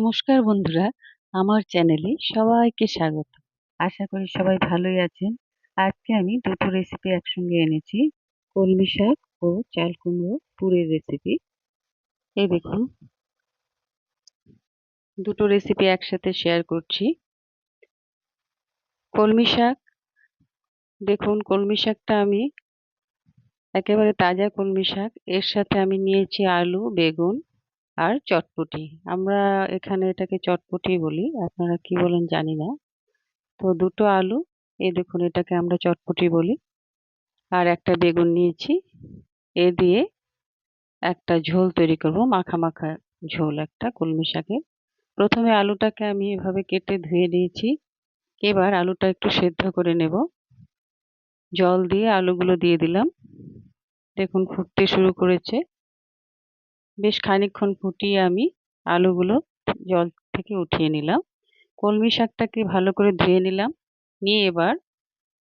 নমস্কার বন্ধুরা, আমার চ্যানেলে সবাইকে স্বাগত। আশা করি সবাই ভালোই আছেন। আজকে আমি দুটো রেসিপি একসঙ্গে এনেছি। কলমি শাক ও চাল কুমড়ো পুরের রেসিপি। এই দেখুন, দুটো রেসিপি একসাথে শেয়ার করছি। কলমি শাক, দেখুন কলমি শাকটা আমি একেবারে তাজা কলমি শাক। এর সাথে আমি নিয়েছি আলু, বেগুন আর চটপটি। আমরা এখানে এটাকে চটপটি বলি, আপনারা কি বলেন জানি না। তো দুটো আলু, এই দেখুন এটাকে আমরা চটপটি বলি। আর একটা বেগুন নিয়েছি। এ দিয়ে একটা ঝোল তৈরি করব, মাখা মাখা ঝোল একটা কলমি শাকের। প্রথমে আলুটাকে আমি এভাবে কেটে ধুয়ে নিয়েছি। এবার আলুটা একটু সেদ্ধ করে নেব। জল দিয়ে আলুগুলো দিয়ে দিলাম। দেখুন ফুটতে শুরু করেছে। বেশ খানিকক্ষণ ফুটিয়ে আমি আলুগুলো জল থেকে উঠিয়ে নিলাম। কলমি শাকটাকে ভালো করে ধুয়ে নিলাম। নিয়ে এবার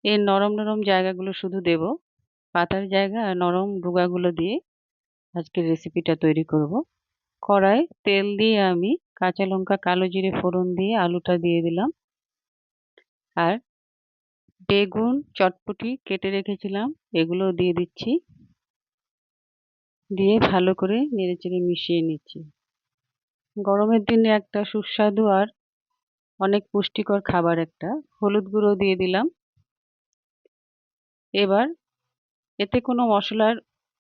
এর নরম নরম জায়গাগুলো শুধু দেব। পাতার জায়গা আর নরম ডুগাগুলো দিয়ে আজকের রেসিপিটা তৈরি করব। কড়ায় তেল দিয়ে আমি কাঁচা লঙ্কা, কালো জিরে ফোড়ন দিয়ে আলুটা দিয়ে দিলাম। আর বেগুন, চটপটি কেটে রেখেছিলাম, এগুলো দিয়ে দিচ্ছি। দিয়ে ভালো করে নেড়েচেড়ে মিশিয়ে নিচ্ছি। গরমের দিনে একটা সুস্বাদু আর অনেক পুষ্টিকর খাবার একটা। হলুদ গুঁড়ো দিয়ে দিলাম। এবার এতে কোনো মশলার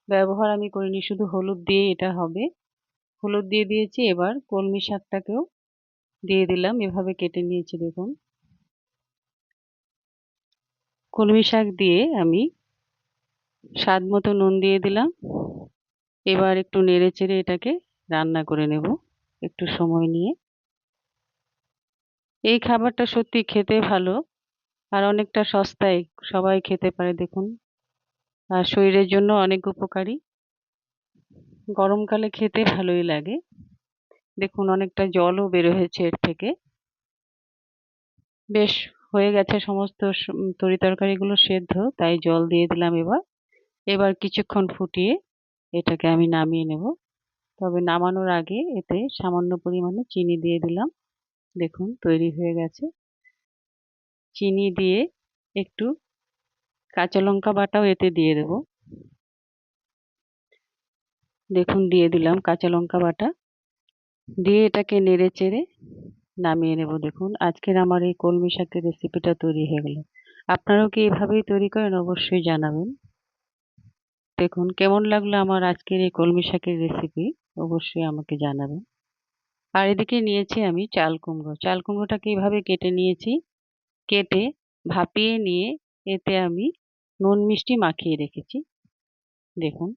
ব্যবহার আমি করিনি, শুধু হলুদ দিয়ে এটা হবে। হলুদ দিয়ে দিয়েছি। এবার কলমি শাকটাকেও দিয়ে দিলাম, এভাবে কেটে নিয়েছি দেখুন। কলমি শাক দিয়ে আমি স্বাদ মতো নুন দিয়ে দিলাম। এবার একটু নেড়ে চেড়ে এটাকে রান্না করে নেব একটু সময় নিয়ে। এই খাবারটা সত্যি খেতে ভালো আর অনেকটা সস্তায়, সবাই খেতে পারে দেখুন। আর শরীরের জন্য অনেক উপকারী। গরমকালে খেতে ভালোই লাগে। দেখুন অনেকটা জলও বের হয়েছে এর থেকে। বেশ হয়ে গেছে সমস্ত তরি তরকারিগুলো সেদ্ধ, তাই জল দিয়ে দিলাম। এবার এবার কিছুক্ষণ ফুটিয়ে এটাকে আমি নামিয়ে নেব। তবে নামানোর আগে এতে সামান্য পরিমাণে চিনি দিয়ে দিলাম। দেখুন তৈরি হয়ে গেছে। চিনি দিয়ে একটু কাঁচা লঙ্কা বাটাও এতে দিয়ে দেব। দেখুন দিয়ে দিলাম কাঁচা লঙ্কা বাটা। দিয়ে এটাকে নেড়ে চেড়ে নামিয়ে নেব। দেখুন আজকের আমার এই কলমি শাকের রেসিপিটা তৈরি হয়ে গেল। আপনারাও কি এভাবেই তৈরি করেন? অবশ্যই জানাবেন। দেখুন কেমন লাগলো আমার আজকের এই কলমি শাকের রেসিপি, অবশ্যই আমাকে জানাবেন। আর এদিকে নিয়েছি আমি চাল কুমড়ো। চাল কুমড়োটাকে এইভাবে কেটে নিয়েছি। কেটে ভাপিয়ে নিয়ে এতে আমি নুন মিষ্টি মাখিয়ে রেখেছি। দেখুন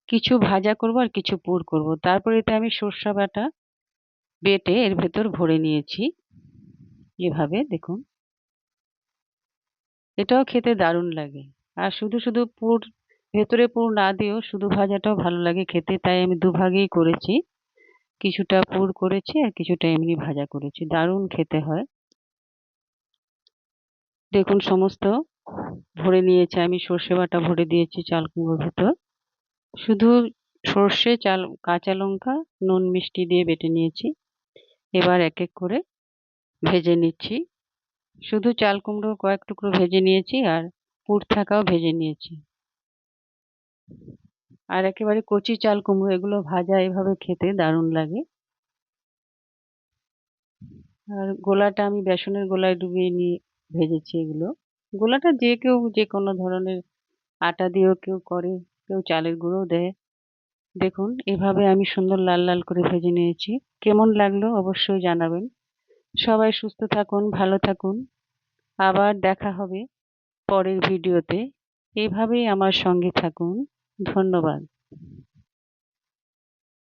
কিছু ভাজা করব আর কিছু পুর করব। তারপর এতে আমি সর্ষে বাটা বেটে এর ভেতর ভরে নিয়েছি। এভাবে দেখুন, এটাও খেতে দারুণ লাগে। আর শুধু শুধু পুর, ভেতরে পুর না দিয়েও শুধু ভাজাটাও ভালো লাগে খেতে, তাই আমি দুভাগেই করেছি। কিছুটা পুর করেছি আর কিছুটা এমনি ভাজা করেছি, দারুণ খেতে হয়। দেখুন সমস্ত ভরে নিয়েছি আমি, সর্ষে বাটা ভরে দিয়েছি চাল কুমড়োর ভেতর। শুধু সর্ষে, চাল, কাঁচা লঙ্কা, নুন মিষ্টি দিয়ে বেটে নিয়েছি। এবার এক এক করে ভেজে নিচ্ছি। শুধু চাল কুমড়ো কয়েক টুকরো ভেজে নিয়েছি আর পুর থাকাও ভেজে নিয়েছি। আর একেবারে কচি চাল কুমড়ো, এগুলো ভাজা এভাবে খেতে দারুণ লাগে। আর গোলাটা আমি বেসনের গোলায় ডুবিয়ে নিয়ে ভেজেছি এগুলো। গোলাটা যে কেউ যে কোনো ধরনের আটা দিয়েও কেউ করে, কেউ চালের গুঁড়োও দেয়। দেখুন এভাবে আমি সুন্দর লাল লাল করে ভেজে নিয়েছি। কেমন লাগলো অবশ্যই জানাবেন। সবাই সুস্থ থাকুন, ভালো থাকুন। আবার দেখা হবে পরের ভিডিওতে। এভাবেই আমার সঙ্গে থাকুন। ধন্যবাদ।